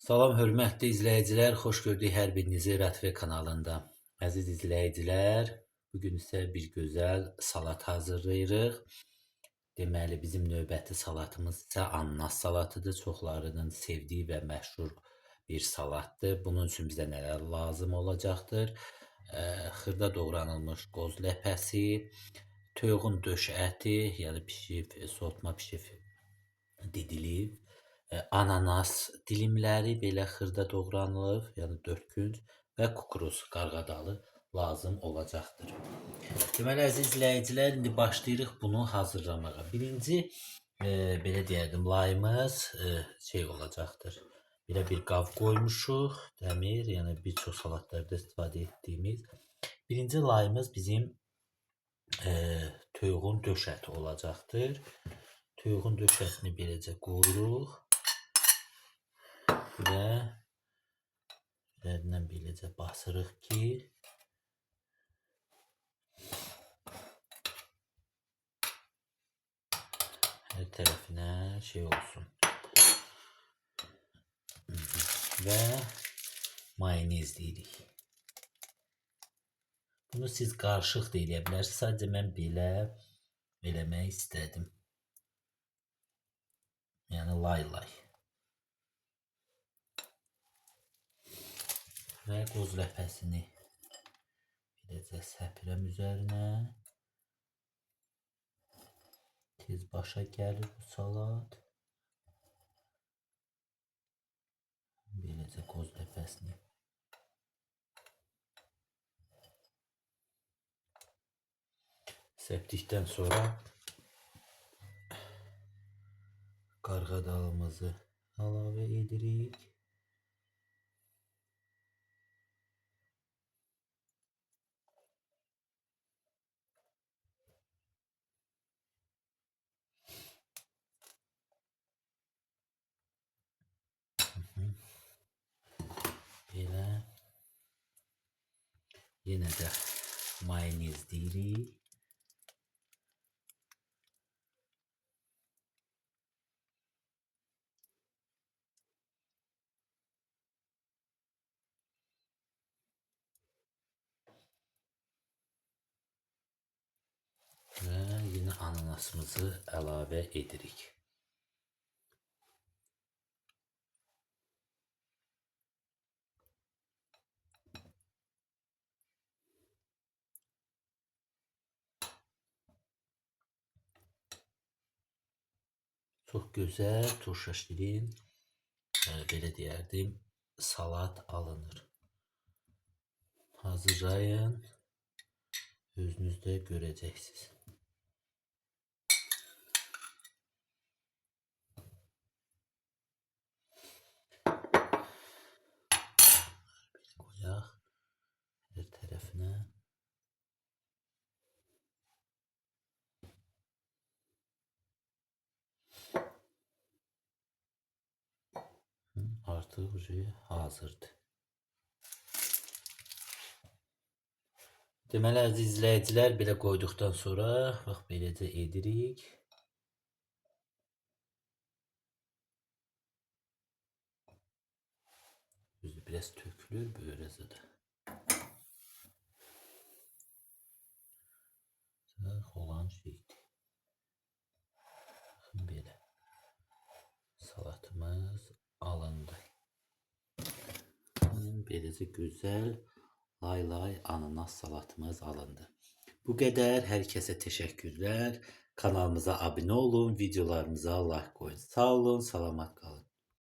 Salam hörmətli izləyicilər, xoş gördük hər birinizi Rətve kanalında. Əziz izləyicilər, bugün isə bir gözəl salat hazırlayırıq. Deməli, bizim növbəti salatımız isə ananas salatıdır. Çoxlarının sevdiyi və məşhur bir salatdır. Bunun üçün bizə nələr lazım olacaqdır? Xırda doğranılmış qoz ləpəsi, toyuğun döş əti, yəni bişib, soğutma bişib didilib, ananas dilimləri belə xırda doğranılıb, yəni 4 künc və kukuruz qarğadalı lazım olacaqdır. Deməli, əziz izləyicilər, indi başlayırıq bunu hazırlamağa. Birinci, belə deyərdim, layımız olacaqdır. Belə bir qab qoymuşuq, dəmir, yəni bir çox salatlarda istifadə etdiyimiz. Birinci layımız bizim toyuğun döş əti olacaqdır. Toyuğun döş ətini beləcə qoyuruq və üzərindən beləcə basırıq ki, hər tərəfinə olsun. Və mayonez deyirik. Bunu siz qarışıq da eləyə bilərsiniz. Sadəcə mən belə eləmək istədim. Yəni lay. Və qoz ləpəsini beləcə səpirəm üzərinə. Tez başa gəlir bu salat. Beləcə qoz ləpəsini səpdikdən sonra qarğadalımızı əlavə edirik. Belə yenə də mayonez deyirik. Və yenə ananasımızı əlavə edirik. Çox gözəl, turşa şirin, belə deyərdim, salat alınır. Hazırlayın, özünüz də görəcəksiniz. Qoyaq hər tərəfinə. Artıq hazırdır. Deməli, əziz izləyicilər, belə qoyduqdan sonra bax beləcə edirik. Düzdür, biraz tökülür böyrəsə də. Olan şeydir. Baxın belə. Salatımız alındı. Beləcə gözəl lay ananas salatımız alındı. Bu qədər. Hər kəsə təşəkkürlər. Kanalımıza abunə olun, videolarımıza like qoyun. Sağ olun, salamat qalın.